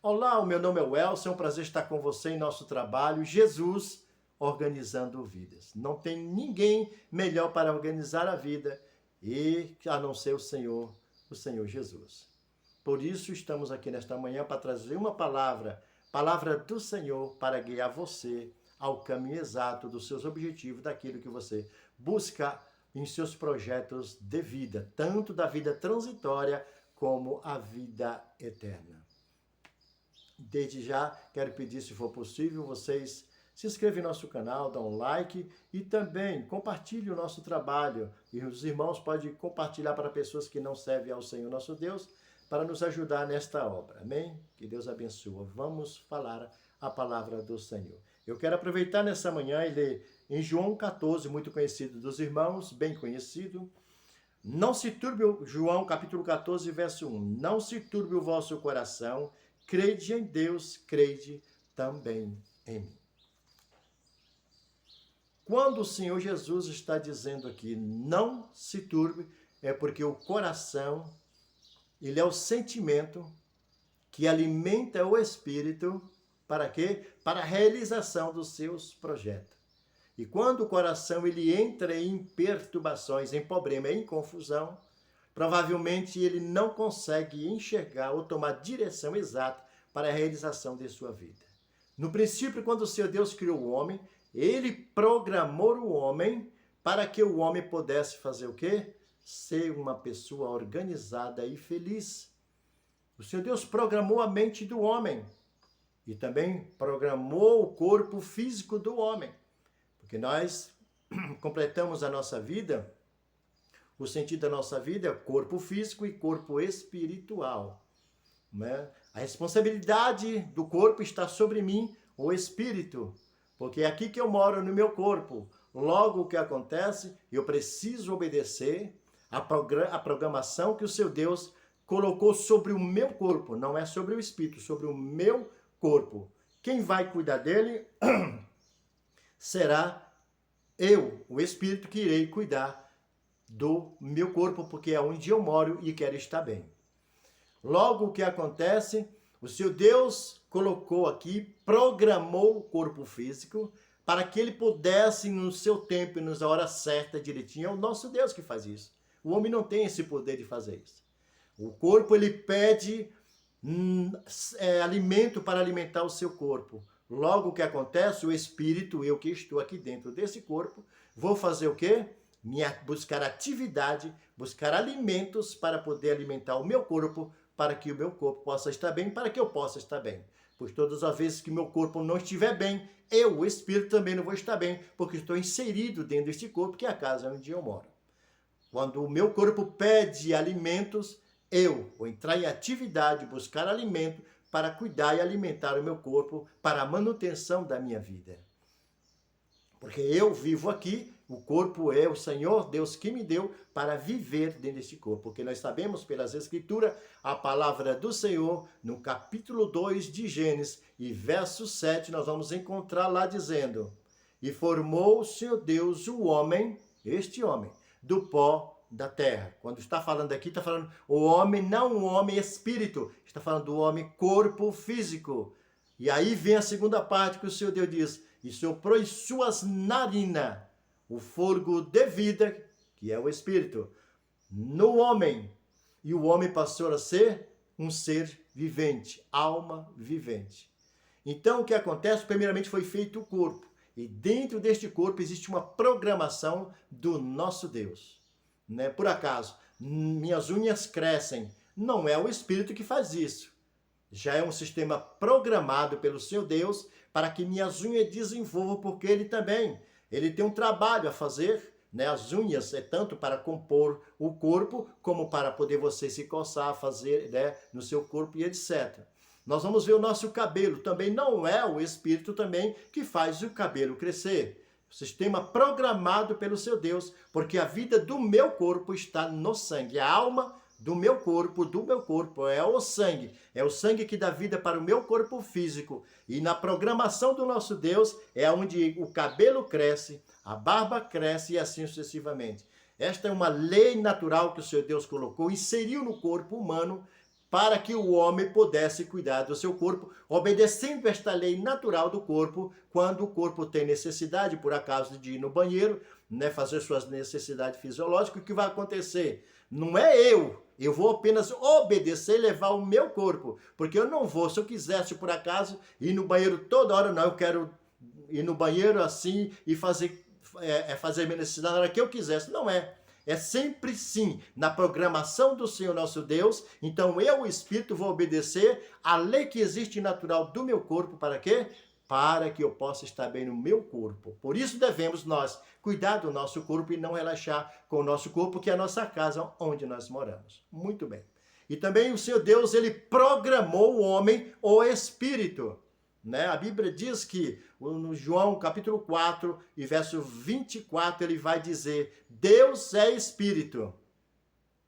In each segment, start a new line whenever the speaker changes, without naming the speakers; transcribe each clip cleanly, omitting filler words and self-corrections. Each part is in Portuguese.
Olá, o meu nome é Welson, é um prazer estar com você em nosso trabalho, Jesus Organizando Vidas. Não tem ninguém melhor para organizar a vida a não ser o Senhor Jesus. Por isso estamos aqui nesta manhã para trazer uma palavra do Senhor para guiar você ao caminho exato dos seus objetivos, daquilo que você busca em seus projetos de vida, tanto da vida transitória como a vida eterna. Desde já, quero pedir, se for possível, vocês se inscrevam em nosso canal, dão um like e também compartilhem o nosso trabalho. E os irmãos podem compartilhar para pessoas que não servem ao Senhor nosso Deus, para nos ajudar nesta obra. Amém? Que Deus abençoe. Vamos falar a palavra do Senhor. Eu quero aproveitar nessa manhã e ler em João 14, muito conhecido dos irmãos, bem conhecido. Não se turbe, João capítulo 14, verso 1. Não se turbe o vosso coração, crede em Deus, crede também em mim. Quando o Senhor Jesus está dizendo aqui, não se turbe, é porque o coração, ele é o sentimento que alimenta o espírito, para quê? Para a realização dos seus projetos. E quando o coração ele entra em perturbações, em problema, em confusão, provavelmente ele não consegue enxergar ou tomar direção exata para a realização de sua vida. No princípio, quando o Senhor Deus criou o homem, ele programou o homem para que o homem pudesse fazer o quê? Ser uma pessoa organizada e feliz. O Senhor Deus programou a mente do homem e também programou o corpo físico do homem. Porque nós completamos a nossa vida, o sentido da nossa vida é corpo físico e corpo espiritual. Né? A responsabilidade do corpo está sobre mim, o espírito, porque é aqui que eu moro no meu corpo. Logo, o que acontece? Eu preciso obedecer a programação que o seu Deus colocou sobre o meu corpo, não é sobre o espírito, sobre o meu corpo. Quem vai cuidar dele será eu, o espírito, que irei cuidar do meu corpo, porque é onde eu moro e quero estar bem. Logo, o que acontece? O seu Deus colocou aqui, programou o corpo físico para que ele pudesse, no seu tempo e na hora certa, direitinho. É o nosso Deus que faz isso. O homem não tem esse poder de fazer isso. O corpo, ele pede alimento para alimentar o seu corpo. Logo, o que acontece? O espírito, eu que estou aqui dentro desse corpo, vou fazer o quê? Buscar atividade, buscar alimentos para poder alimentar o meu corpo, para que o meu corpo possa estar bem, para que eu possa estar bem. Pois todas as vezes que meu corpo não estiver bem, eu, o espírito, também não vou estar bem, porque estou inserido dentro deste corpo, que é a casa onde eu moro. Quando o meu corpo pede alimentos, eu vou entrar em atividade, buscar alimento, para cuidar e alimentar o meu corpo, para a manutenção da minha vida. Porque eu vivo aqui, o corpo é o Senhor Deus que me deu para viver dentro deste corpo. Porque nós sabemos pelas Escrituras, a palavra do Senhor, no capítulo 2 de Gênesis, e verso 7, nós vamos encontrar lá dizendo: E formou o Senhor Deus o homem, este homem, do pó da terra. Quando está falando aqui, está falando o homem, não o homem espírito, está falando do homem corpo físico. E aí vem a segunda parte que o Senhor Deus diz: E soprou em suas narinas o fogo de vida, que é o espírito, no homem. E o homem passou a ser um ser vivente, alma vivente. Então o que acontece? Primeiramente foi feito o corpo. E dentro deste corpo existe uma programação do nosso Deus. Né? Por acaso, minhas unhas crescem. Não é o espírito que faz isso. Já é um sistema programado pelo seu Deus para que minhas unhas desenvolvam, porque ele tem um trabalho a fazer, né? As unhas é tanto para compor o corpo, como para poder você se coçar, fazer, né, no seu corpo e etc. Nós vamos ver o nosso cabelo. Também não é o espírito também que faz o cabelo crescer. Sistema programado pelo seu Deus, porque a vida do meu corpo está no sangue. A alma do meu corpo é o sangue que dá vida para o meu corpo físico. E na programação do nosso Deus é onde o cabelo cresce, a barba cresce e assim sucessivamente. Esta é uma lei natural que o Senhor Deus colocou, inseriu no corpo humano para que o homem pudesse cuidar do seu corpo, obedecendo esta lei natural do corpo, quando o corpo tem necessidade, por acaso, de ir no banheiro, né, fazer suas necessidades fisiológicas, o que vai acontecer? Não é eu vou apenas obedecer e levar o meu corpo, porque eu não vou, se eu quisesse, por acaso, ir no banheiro toda hora, não, eu quero ir no banheiro assim e fazer minha necessidade na hora que eu quisesse, não é. É sempre sim, na programação do Senhor nosso Deus. Então eu, o Espírito, vou obedecer à lei que existe natural do meu corpo. Para quê? Para que eu possa estar bem no meu corpo. Por isso devemos nós cuidar do nosso corpo e não relaxar com o nosso corpo, que é a nossa casa onde nós moramos. Muito bem. E também o Senhor Deus, ele programou o homem, o Espírito. Né? A Bíblia diz que no João capítulo 4 e verso 24 ele vai dizer: Deus é Espírito.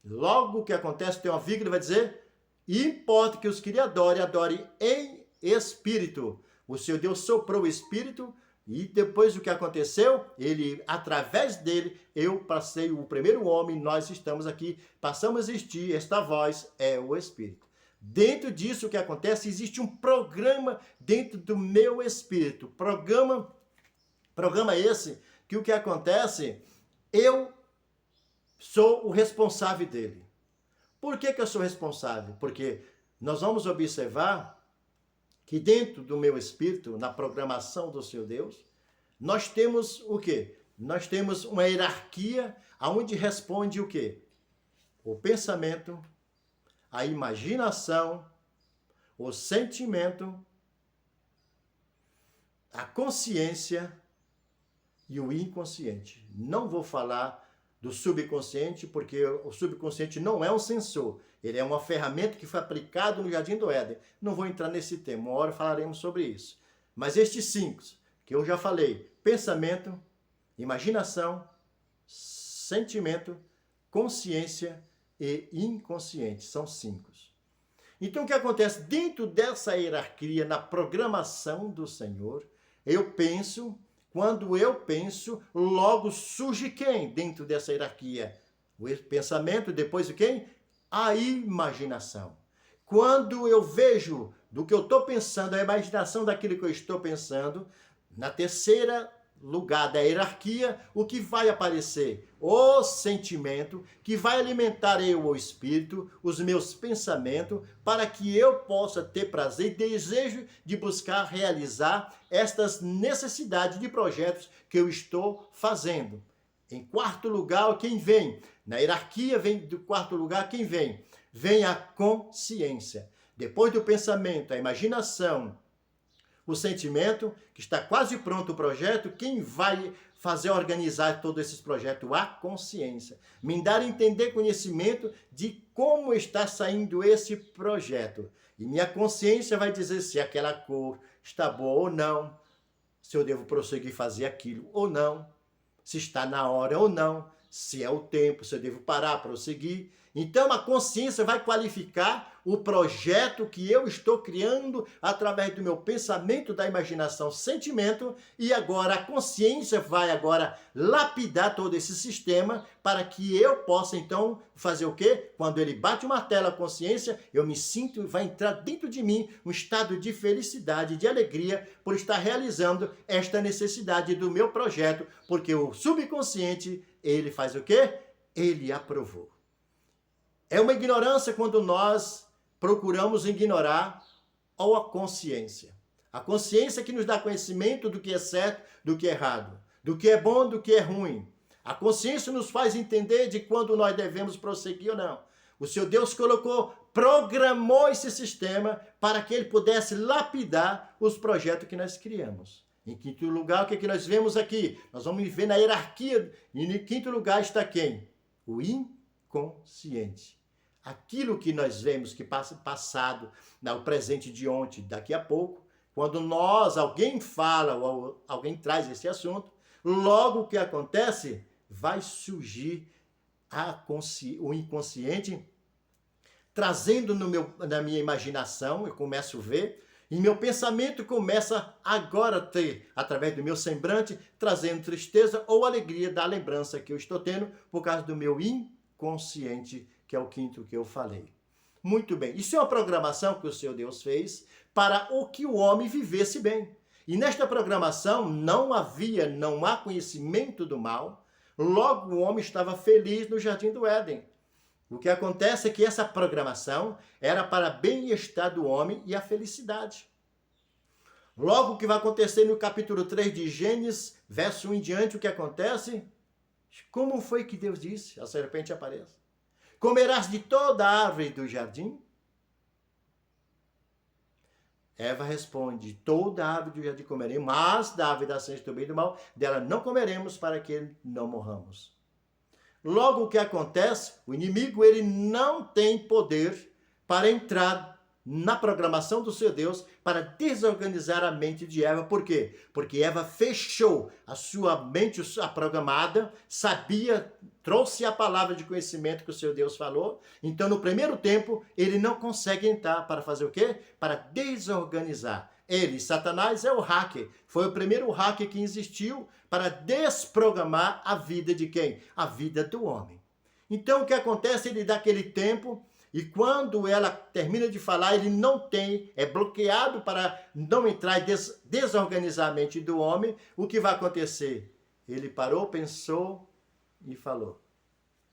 Logo o que acontece, tem uma vírgula, ele vai dizer: importa que os que lhe adorem em Espírito. O Senhor Deus soprou o Espírito e depois o que aconteceu? Ele, através dele, eu passei o primeiro homem, nós estamos aqui, passamos a existir, esta voz é o Espírito. Dentro disso, o que acontece? Existe um programa dentro do meu espírito. Programa esse que o que acontece? Eu sou o responsável dele. Por que eu sou responsável? Porque nós vamos observar que dentro do meu espírito, na programação do Senhor Deus, nós temos o quê? Nós temos uma hierarquia aonde responde o quê? O pensamento, a imaginação, o sentimento, a consciência e o inconsciente. Não vou falar do subconsciente, porque o subconsciente não é um sensor. Ele é uma ferramenta que foi aplicada no Jardim do Éden. Não vou entrar nesse tema, uma hora falaremos sobre isso. Mas estes 5, que eu já falei: pensamento, imaginação, sentimento, consciência e inconsciente. São 5. Então o que acontece? Dentro dessa hierarquia, na programação do Senhor, eu penso, quando eu penso, logo surge quem dentro dessa hierarquia? O pensamento, depois o quem? A imaginação. Quando eu vejo do que eu estou pensando, a imaginação daquilo que eu estou pensando, na terceira lugar da hierarquia, o que vai aparecer? O sentimento, que vai alimentar eu, o espírito, os meus pensamentos, para que eu possa ter prazer e desejo de buscar realizar estas necessidades de projetos que eu estou fazendo. Em quarto lugar, quem vem? Na hierarquia, vem do quarto lugar, quem vem? Vem a consciência. Depois do pensamento, a imaginação, o sentimento, que está quase pronto o projeto, quem vai fazer organizar todos esses projetos? A consciência. Me dar a entender conhecimento de como está saindo esse projeto. E minha consciência vai dizer se aquela cor está boa ou não, se eu devo prosseguir fazer aquilo ou não, se está na hora ou não, se é o tempo, se eu devo parar, prosseguir. Então a consciência vai qualificar o projeto que eu estou criando através do meu pensamento, da imaginação, sentimento, e agora a consciência vai agora lapidar todo esse sistema para que eu possa então fazer o quê? Quando ele bate o martelo, a consciência, eu me sinto, vai entrar dentro de mim um estado de felicidade, de alegria por estar realizando esta necessidade do meu projeto, porque o subconsciente, ele faz o quê? Ele aprovou. É uma ignorância quando nós procuramos ignorar a consciência. A consciência que nos dá conhecimento do que é certo, do que é errado, do que é bom, do que é ruim. A consciência nos faz entender de quando nós devemos prosseguir ou não. O Senhor Deus programou esse sistema para que ele pudesse lapidar os projetos que nós criamos. Em quinto lugar, o que é que nós vemos aqui? Nós vamos ver na hierarquia. E em quinto lugar está quem? O inconsciente. Aquilo que nós vemos que passa passado, o presente de ontem, daqui a pouco, quando alguém fala ou alguém traz esse assunto, logo o que acontece? Vai surgir o inconsciente, trazendo na minha imaginação, eu começo a ver, e meu pensamento começa agora a ter, através do meu semblante, trazendo tristeza ou alegria da lembrança que eu estou tendo por causa do meu inconsciente, que é o quinto que eu falei. Muito bem. Isso é uma programação que o Senhor Deus fez para o que o homem vivesse bem. E nesta programação não há conhecimento do mal. Logo o homem estava feliz no jardim do Éden. O que acontece é que essa programação era para bem-estar do homem e a felicidade. Logo o que vai acontecer no capítulo 3 de Gênesis, verso 1 em diante, o que acontece? Como foi que Deus disse? A serpente aparece. Comerás de toda a árvore do jardim? Eva responde, toda a árvore do jardim comeremos, mas da árvore da ciência do bem e do mal, dela não comeremos para que não morramos. Logo o que acontece? O inimigo ele não tem poder para entrar na programação do seu Deus para desorganizar a mente de Eva. Por quê? Porque Eva fechou a sua mente a programada, sabia, trouxe a palavra de conhecimento que o seu Deus falou. Então, no primeiro tempo, ele não consegue entrar para fazer o quê? Para desorganizar. Ele, Satanás, é o hacker. Foi o primeiro hacker que existiu para desprogramar a vida de quem? A vida do homem. Então, o que acontece? Ele dá aquele tempo. E quando ela termina de falar, ele não tem, é bloqueado para não entrar e desorganizar a mente do homem. O que vai acontecer? Ele parou, pensou e falou,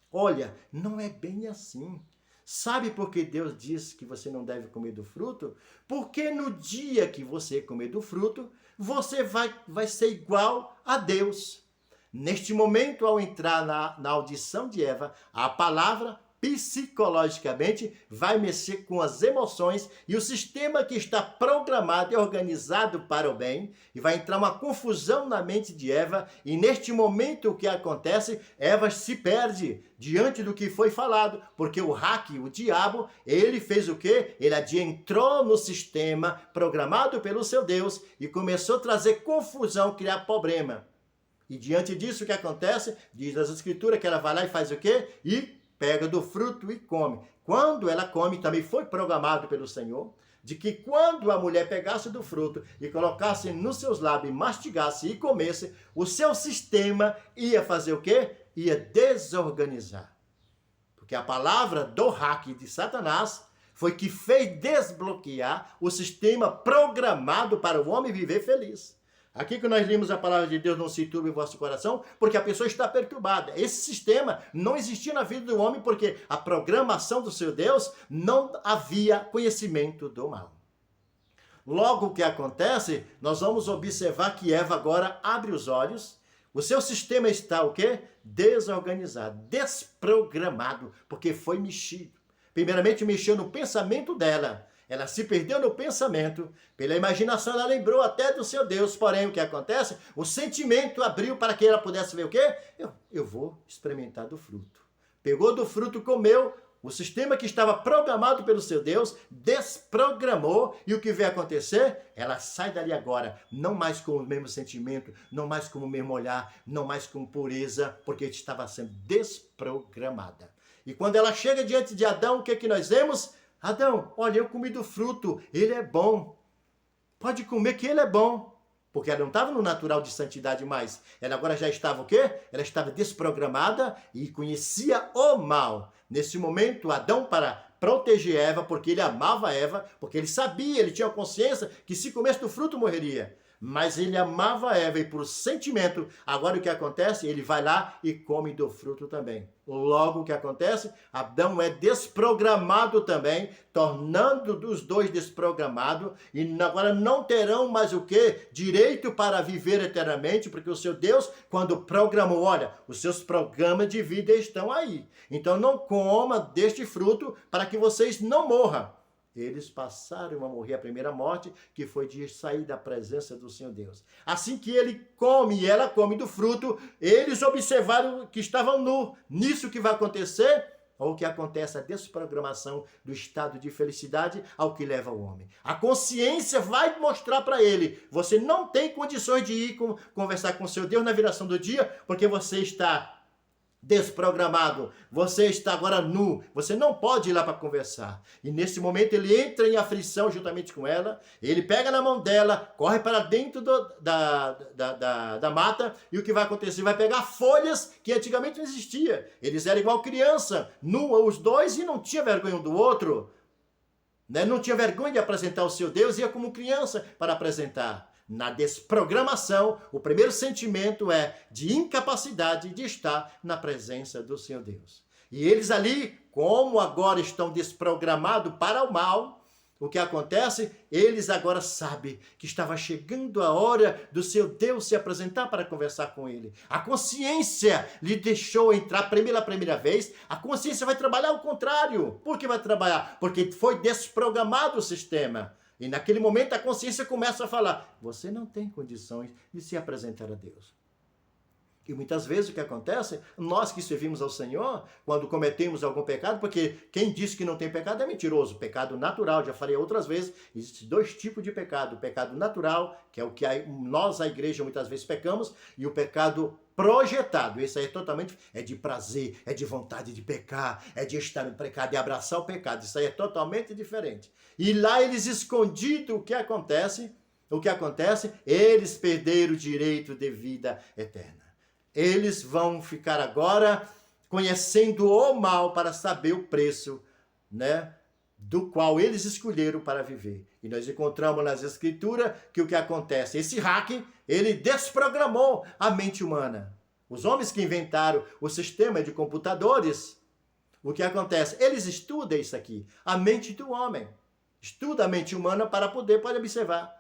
olha, não é bem assim. Sabe por que Deus disse que você não deve comer do fruto? Porque no dia que você comer do fruto, você vai ser igual a Deus. Neste momento, ao entrar na audição de Eva, a palavra psicologicamente vai mexer com as emoções e o sistema que está programado e organizado para o bem, e vai entrar uma confusão na mente de Eva, e neste momento o que acontece? Eva se perde diante do que foi falado, porque o hacker, o diabo, ele fez o quê? Ele entrou no sistema programado pelo seu Deus e começou a trazer confusão, criar problema. E diante disso o que acontece? Diz as escrituras que ela vai lá e faz o quê? E pega do fruto e come. Quando ela come, também foi programado pelo Senhor, de que quando a mulher pegasse do fruto e colocasse nos seus lábios, mastigasse e comesse, o seu sistema ia fazer o quê? Ia desorganizar. Porque a palavra do hack de Satanás foi que fez desbloquear o sistema programado para o homem viver feliz. Aqui que nós lemos a palavra de Deus, não se turbe o vosso coração, porque a pessoa está perturbada. Esse sistema não existia na vida do homem, porque a programação do seu Deus não havia conhecimento do mal. Logo o que acontece, nós vamos observar que Eva agora abre os olhos, o seu sistema está o quê? Desorganizado, desprogramado, porque foi mexido. Primeiramente mexeu no pensamento dela. Ela se perdeu no pensamento, pela imaginação ela lembrou até do seu Deus, porém o que acontece? O sentimento abriu para que ela pudesse ver o quê? Eu vou experimentar do fruto. Pegou do fruto, comeu, o sistema que estava programado pelo seu Deus, desprogramou, e o que vai acontecer? Ela sai dali agora, não mais com o mesmo sentimento, não mais com o mesmo olhar, não mais com pureza, porque estava sendo desprogramada. E quando ela chega diante de Adão, o que é que nós vemos? Adão, olha, eu comi do fruto, ele é bom. Pode comer que ele é bom. Porque ela não estava no natural de santidade mais. Ela agora já estava o quê? Ela estava desprogramada e conhecia o mal. Nesse momento, Adão, para proteger Eva, porque ele amava Eva, porque ele sabia, ele tinha consciência que se comesse do fruto morreria. Mas ele amava Eva e por sentimento, agora o que acontece? Ele vai lá e come do fruto também. Logo o que acontece? Adão é desprogramado também, tornando dos dois desprogramados, e agora não terão mais o quê? Direito para viver eternamente, porque o seu Deus, quando programou, olha, os seus programas de vida estão aí. Então não coma deste fruto para que vocês não morram. Eles passaram a morrer a primeira morte, que foi de sair da presença do Senhor Deus. Assim que ele come e ela come do fruto, eles observaram que estavam nus. Nisso que vai acontecer, ou que acontece a desprogramação do estado de felicidade ao que leva o homem. A consciência vai mostrar para ele, você não tem condições de ir conversar com o seu Deus na viração do dia, porque você está desprogramado, você está agora nu, você não pode ir lá para conversar. E nesse momento ele entra em aflição juntamente com ela, ele pega na mão dela, corre para dentro da mata, e o que vai acontecer? Vai pegar folhas que antigamente não existia. Eles eram igual criança, nu os dois, e não tinha vergonha um do outro. né? Não tinha vergonha de apresentar o seu Deus, ia como criança para apresentar. Na desprogramação, o primeiro sentimento é de incapacidade de estar na presença do seu Deus. E eles ali, como agora estão desprogramados para o mal, o que acontece? Eles agora sabem que estava chegando a hora do seu Deus se apresentar para conversar com ele. A consciência lhe deixou entrar pela primeira vez. A consciência vai trabalhar ao contrário. Por que vai trabalhar? Porque foi desprogramado o sistema. E naquele momento a consciência começa a falar: você não tem condições de se apresentar a Deus. E muitas vezes o que acontece, nós que servimos ao Senhor, quando cometemos algum pecado, porque quem diz que não tem pecado é mentiroso. Pecado natural, já falei outras vezes, existem dois tipos de pecado. O pecado natural, que é o que nós, a igreja, muitas vezes pecamos, e o pecado projetado. Esse aí é totalmente, é de prazer, é de vontade de pecar, é de estar no pecado e abraçar o pecado. Isso aí é totalmente diferente. E lá eles escondidos, o que acontece? O que acontece? Eles perderam o direito de vida eterna. Eles vão ficar agora conhecendo o mal para saber o preço, né, do qual eles escolheram para viver. E nós encontramos nas escrituras que o que acontece? Esse hack, ele desprogramou a mente humana. Os homens que inventaram o sistema de computadores, o que acontece? Eles estudam isso aqui, a mente do homem. Estuda a mente humana para pode observar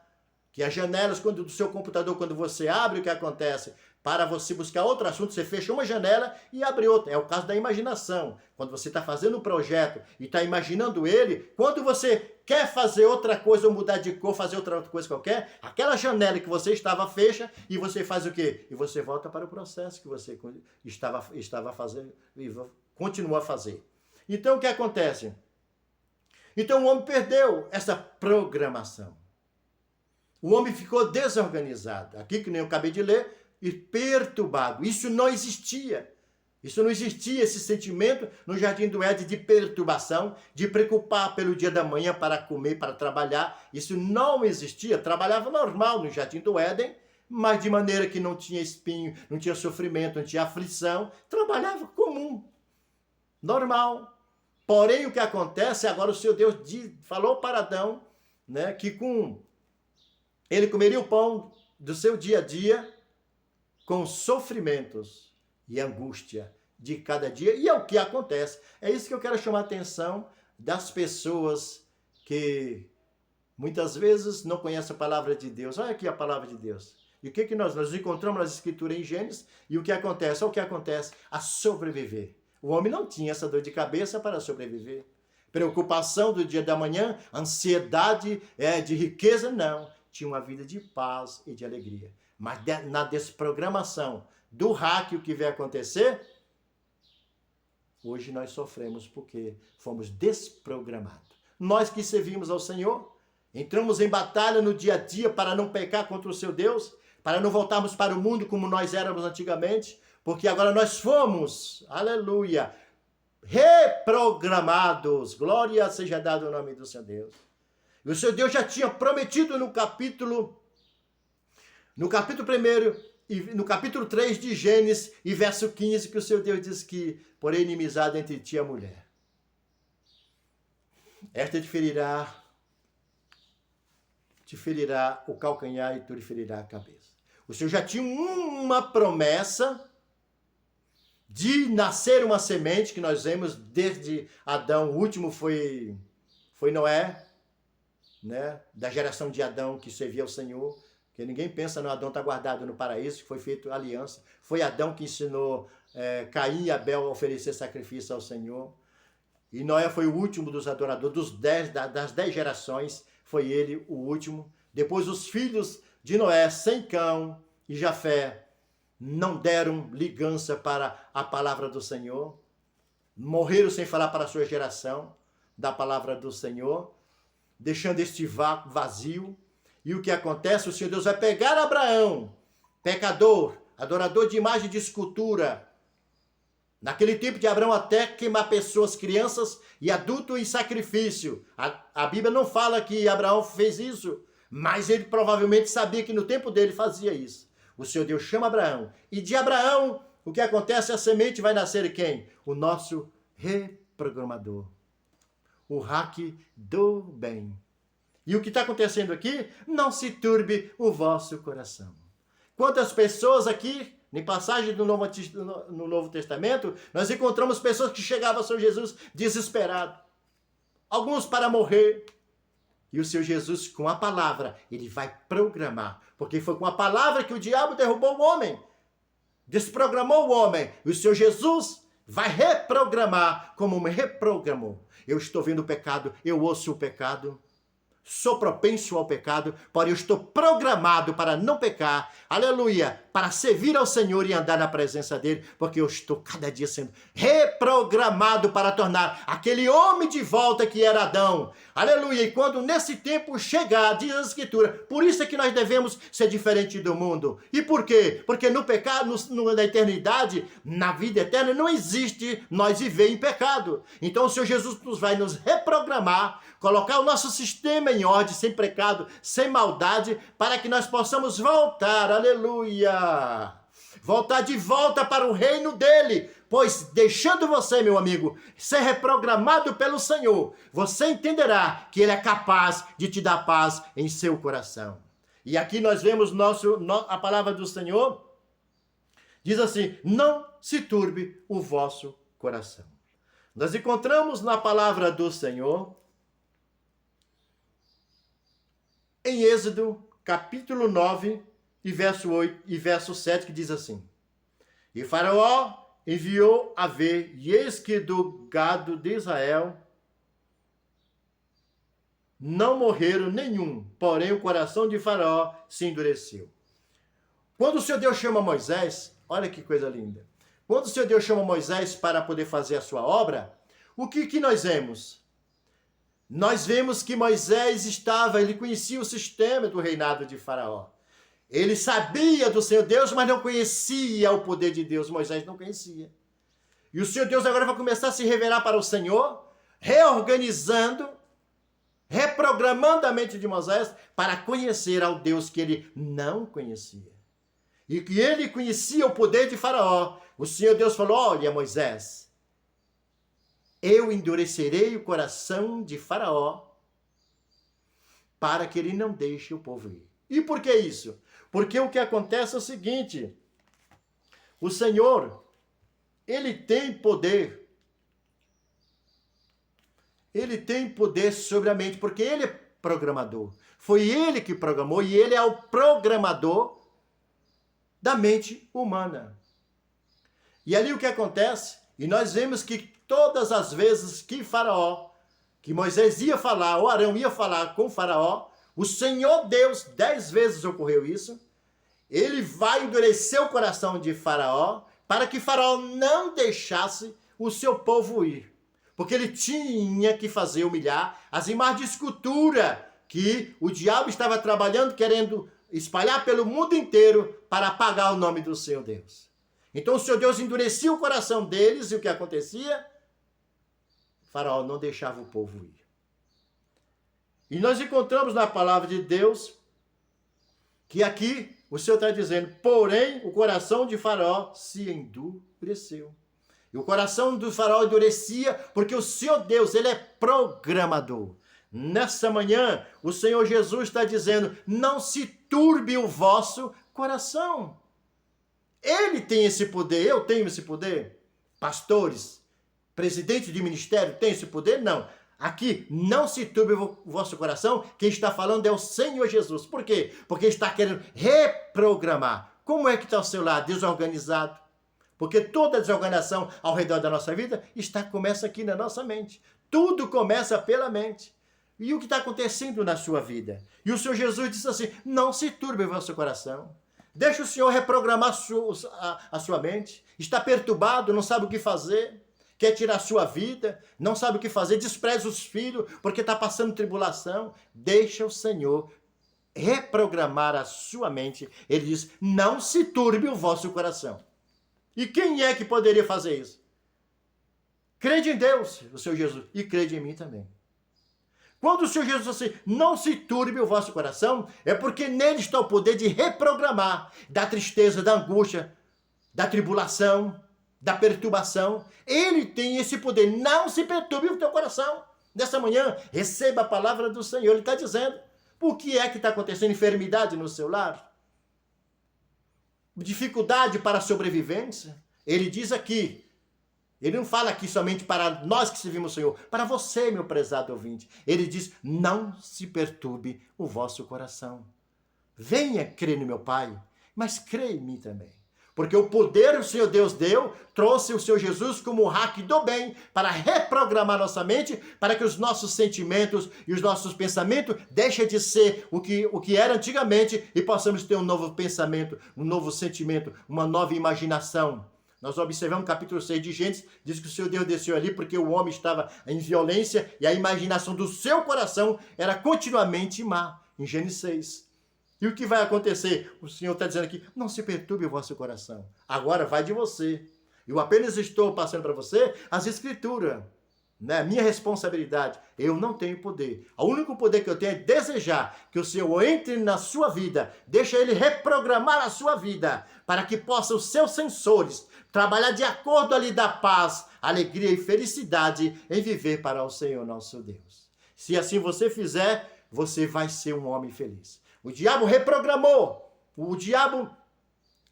que as janelas do seu computador, quando você abre, o que acontece? Para você buscar outro assunto, você fecha uma janela e abre outra. É o caso da imaginação. Quando você está fazendo um projeto e está imaginando ele, quando você quer fazer outra coisa ou mudar de cor, fazer outra coisa qualquer, aquela janela que você estava fecha e você faz o quê? E você volta para o processo que você estava fazendo e continua a fazer. Então, o que acontece? Então, o homem perdeu essa programação. O homem ficou desorganizado. Aqui, que nem eu acabei de ler, e perturbado. Isso não existia. Isso não existia, esse sentimento no Jardim do Éden de perturbação, de preocupar pelo dia da manhã para comer, para trabalhar. Isso não existia. Trabalhava normal no Jardim do Éden, mas de maneira que não tinha espinho, não tinha sofrimento, não tinha aflição. Trabalhava comum, normal. Porém, o que acontece, agora o seu Deus falou para Adão, né, que ele comeria o pão do seu dia a dia, com sofrimentos e angústia de cada dia. E é o que acontece. É isso que eu quero chamar a atenção das pessoas que muitas vezes não conhecem a palavra de Deus. Olha aqui a palavra de Deus. E o que nós encontramos nas escrituras em Gênesis? E o que acontece? Olha o que acontece. A sobreviver. O homem não tinha essa dor de cabeça para sobreviver. Preocupação do dia da manhã, ansiedade de riqueza, não. Tinha uma vida de paz e de alegria. Mas na desprogramação do hack, o que vai acontecer? Hoje nós sofremos porque fomos desprogramados. Nós que servimos ao Senhor, entramos em batalha no dia a dia para não pecar contra o seu Deus, para não voltarmos para o mundo como nós éramos antigamente, porque agora nós fomos, aleluia, reprogramados. Glória seja dado o nome do seu Deus. E o seu Deus já tinha prometido no capítulo 1 e no capítulo 3 de Gênesis e verso 15, que o seu Deus diz que porém inimizade entre ti e a mulher. Esta te ferirá o calcanhar e tu lhe ferirá a cabeça. O Senhor já tinha uma promessa de nascer uma semente, que nós vemos desde Adão. O último foi Noé, né? Da geração de Adão que servia ao Senhor. Porque ninguém pensa no Adão está guardado no paraíso, que foi feito aliança. Foi Adão que ensinou Caim e Abel a oferecer sacrifício ao Senhor. E Noé foi o último dos adoradores, das 10 gerações, foi ele o último. Depois os filhos de Noé, Sem, Cão e Jafé, não deram ligança para a palavra do Senhor. Morreram sem falar para a sua geração da palavra do Senhor, deixando este vácuo vazio. E o que acontece? O Senhor Deus vai pegar Abraão, pecador, adorador de imagem de escultura. Naquele tempo de Abraão até queimar pessoas, crianças e adultos em sacrifício. A Bíblia não fala que Abraão fez isso, mas ele provavelmente sabia que no tempo dele fazia isso. O Senhor Deus chama Abraão. E de Abraão, o que acontece? A semente vai nascer quem? O nosso reprogramador. o hack do bem. E o que está acontecendo aqui? Não se turbe o vosso coração. Quantas pessoas aqui, em passagem no Novo Testamento, nós encontramos pessoas que chegavam ao Senhor Jesus desesperados. Alguns para morrer. E o Senhor Jesus, com a palavra, ele vai programar. Porque foi com a palavra que o diabo derrubou o homem. Desprogramou o homem. E o Senhor Jesus vai reprogramar como me reprogramou. Eu estou vendo o pecado, eu ouço o pecado. Sou propenso ao pecado, porém eu estou programado para não pecar, aleluia, para servir ao Senhor e andar na presença dele, porque eu estou cada dia sendo reprogramado para tornar aquele homem de volta que era Adão, aleluia. E quando nesse tempo chegar, diz a Escritura, por isso é que nós devemos ser diferente do mundo. E por quê? Porque no pecado, na eternidade, na vida eterna, não existe nós viver em pecado. Então o Senhor Jesus vai nos reprogramar, colocar o nosso sistema em ordem, sem pecado, sem maldade, para que nós possamos voltar, aleluia, voltar de volta para o reino dele, pois deixando você, meu amigo, ser reprogramado pelo Senhor, você entenderá que ele é capaz de te dar paz em seu coração. E aqui nós vemos a palavra do Senhor, diz assim, não se turbe o vosso coração. Nós encontramos na palavra do Senhor, em Êxodo, capítulo 9, e verso 8 e verso 7, que diz assim: E Faraó enviou a ver, e eis que do gado de Israel não morreram nenhum, porém o coração de Faraó se endureceu. Quando o Senhor Deus chama Moisés, olha que coisa linda. Quando o Senhor Deus chama Moisés para poder fazer a sua obra, o que nós vemos? Nós vemos que Moisés ele conhecia o sistema do reinado de Faraó. Ele sabia do Senhor Deus, mas não conhecia o poder de Deus. Moisés não conhecia. E o Senhor Deus agora vai começar a se revelar para o Senhor, reorganizando, reprogramando a mente de Moisés para conhecer ao Deus que ele não conhecia. E que ele conhecia o poder de Faraó. O Senhor Deus falou, olha Moisés, eu endurecerei o coração de Faraó para que ele não deixe o povo ir. E por que isso? Porque o que acontece é o seguinte, o Senhor, ele tem poder sobre a mente, porque ele é programador. Foi ele que programou e ele é o programador da mente humana. E ali o que acontece? E nós vemos que todas as vezes que Faraó, que Moisés ia falar, ou Arão ia falar com Faraó, o Senhor Deus, 10 vezes ocorreu isso, ele vai endurecer o coração de Faraó, para que Faraó não deixasse o seu povo ir. Porque ele tinha que fazer humilhar as imagens de escultura que o diabo estava trabalhando, querendo espalhar pelo mundo inteiro para apagar o nome do Senhor Deus. Então o Senhor Deus endurecia o coração deles e o que acontecia? Faraó não deixava o povo ir. E nós encontramos na palavra de Deus que aqui o Senhor está dizendo, porém o coração de Faraó se endureceu. E o coração do Faraó endurecia porque o Senhor Deus, ele é programador. Nessa manhã, o Senhor Jesus está dizendo, não se turbe o vosso coração. Ele tem esse poder, eu tenho esse poder. Pastores, presidente de ministério, tem esse poder? Não. Aqui, não se turbe o vosso coração, quem está falando é o Senhor Jesus. Por quê? Porque ele está querendo reprogramar. Como é que está o seu lar? Desorganizado. Porque toda desorganização ao redor da nossa vida começa aqui na nossa mente. Tudo começa pela mente. E o que está acontecendo na sua vida? E o Senhor Jesus disse assim, não se turbe o vosso coração. Deixa o Senhor reprogramar a sua mente. Está perturbado, não sabe o que fazer. Quer tirar a sua vida, não sabe o que fazer. Despreza os filhos porque está passando tribulação. Deixa o Senhor reprogramar a sua mente. Ele diz, não se turbe o vosso coração. E quem é que poderia fazer isso? Crede em Deus, o Senhor Jesus, e crede em mim também. Quando o Senhor Jesus diz assim, não se turbe o vosso coração, é porque nele está o poder de reprogramar da tristeza, da angústia, da tribulação, da perturbação. Ele tem esse poder. Não se perturbe o teu coração. Nessa manhã, receba a palavra do Senhor. Ele está dizendo, por que é que está acontecendo enfermidade no seu lar? Dificuldade para a sobrevivência? Ele diz aqui, ele não fala aqui somente para nós que servimos o Senhor, para você, meu prezado ouvinte. Ele diz, não se perturbe o vosso coração. Venha crer no meu Pai, mas crê em mim também. Porque o poder o Senhor Deus deu, trouxe o Senhor Jesus como o hack do bem para reprogramar nossa mente, para que os nossos sentimentos e os nossos pensamentos deixem de ser o que era antigamente e possamos ter um novo pensamento, um novo sentimento, uma nova imaginação. Nós observamos no capítulo 6 de Gênesis, diz que o Senhor Deus desceu ali porque o homem estava em violência e a imaginação do seu coração era continuamente má, em Gênesis 6. E o que vai acontecer? O Senhor está dizendo aqui, não se perturbe o vosso coração. Agora vai de você. Eu apenas estou passando para você as escrituras. Né? Minha responsabilidade. Eu não tenho poder. O único poder que eu tenho é desejar que o Senhor entre na sua vida. Deixa Ele reprogramar a sua vida. Para que possam os seus sensores trabalhar de acordo ali da paz, alegria e felicidade em viver para o Senhor nosso Deus. Se assim você fizer, você vai ser um homem feliz. O diabo reprogramou, o diabo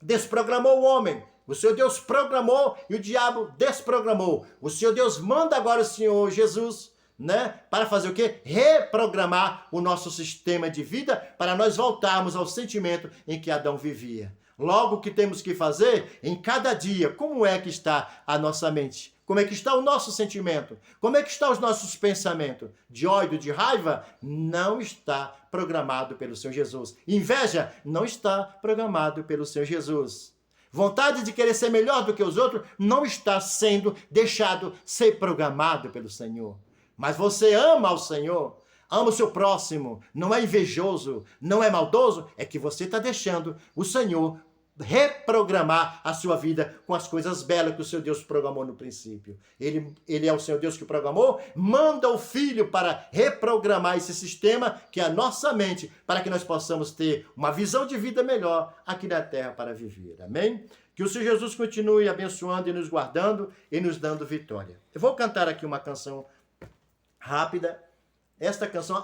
desprogramou o homem, o Senhor Deus programou e o diabo desprogramou. O Senhor Deus manda agora o Senhor Jesus, né, para fazer o quê? Reprogramar o nosso sistema de vida para nós voltarmos ao sentimento em que Adão vivia. Logo, o que temos que fazer em cada dia, como é que está a nossa mente? Como é que está o nosso sentimento? Como é que estão os nossos pensamentos? De ódio, de raiva? Não está programado pelo Senhor Jesus. Inveja? Não está programado pelo Senhor Jesus. Vontade de querer ser melhor do que os outros? Não está sendo deixado ser programado pelo Senhor. Mas você ama ao Senhor, ama o seu próximo, não é invejoso, não é maldoso, é que você está deixando o Senhor reprogramar a sua vida com as coisas belas que o seu Deus programou no princípio. Ele é o Senhor Deus que programou, manda o Filho para reprogramar esse sistema que é a nossa mente, para que nós possamos ter uma visão de vida melhor aqui na terra para viver. Amém? Que o Senhor Jesus continue abençoando e nos guardando e nos dando vitória. Eu vou cantar aqui uma canção rápida. Esta canção,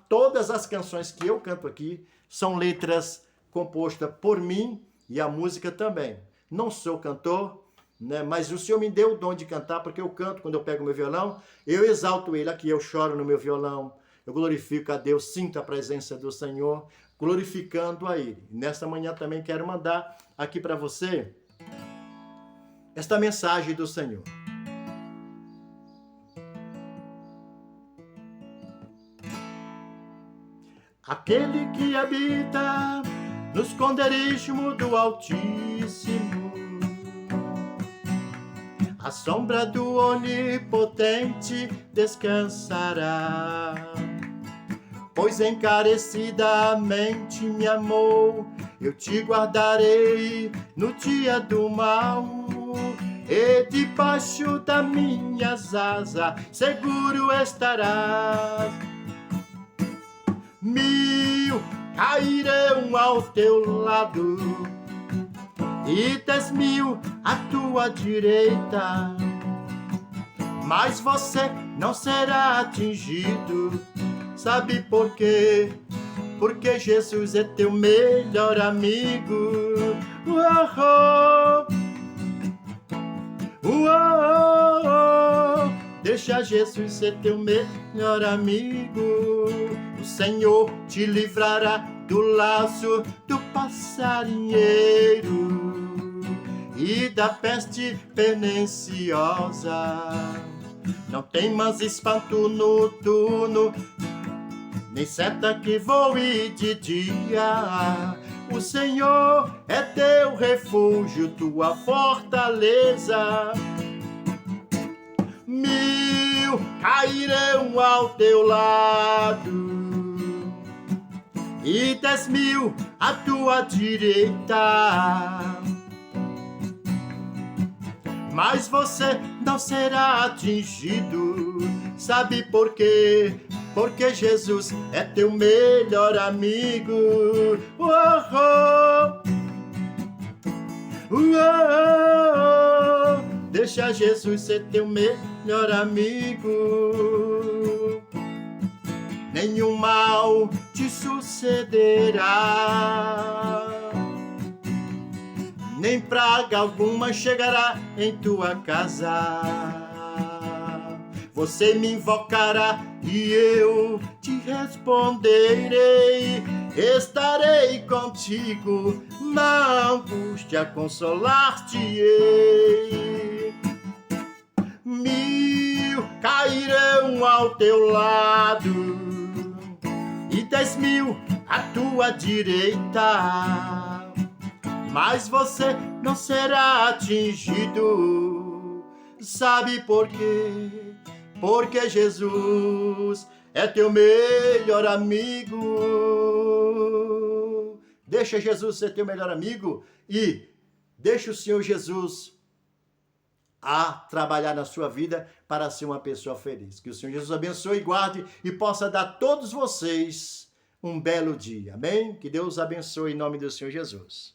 todas as canções que eu canto aqui são letras compostas por mim e a música também. Não sou cantor, né, mas o Senhor me deu o dom de cantar, porque eu canto quando eu pego meu violão, eu exalto Ele aqui, eu choro no meu violão, eu glorifico a Deus, sinto a presença do Senhor, glorificando a Ele. Nesta manhã também quero mandar aqui para você esta mensagem do Senhor. Aquele que habita no esconderijo do Altíssimo, a sombra do Onipotente descansará. Pois encarecidamente me amou, eu te guardarei no dia do mal, e debaixo das minhas asas seguro estarás. 1000 cairão ao teu lado e 10.000 à tua direita, mas você não será atingido. Sabe por quê? Porque Jesus é teu melhor amigo. Deixa Jesus ser teu melhor amigo. O Senhor te livrará do laço do passarinheiro e da peste perniciosa. Não temas espanto noturno, nem seta que voe de dia. O Senhor é teu refúgio, tua fortaleza. 1000 cairão ao teu lado e 10.000 à tua direita, mas você não será atingido. Sabe por quê? Porque Jesus é teu melhor amigo. Deixa Jesus ser teu melhor amigo. nenhum mal te sucederá, nem praga alguma chegará em tua casa. Você me invocará e eu te responderei. Estarei contigo na angústia, consolar-te-ei. 1000 cairão ao teu lado e 10.000 à tua direita, mas você não será atingido. Sabe por quê? Porque Jesus é teu melhor amigo. Deixa Jesus ser teu melhor amigo e deixa o Senhor Jesus a trabalhar na sua vida para ser uma pessoa feliz. Que o Senhor Jesus abençoe, guarde e possa dar a todos vocês um belo dia. Amém? Que Deus abençoe em nome do Senhor Jesus.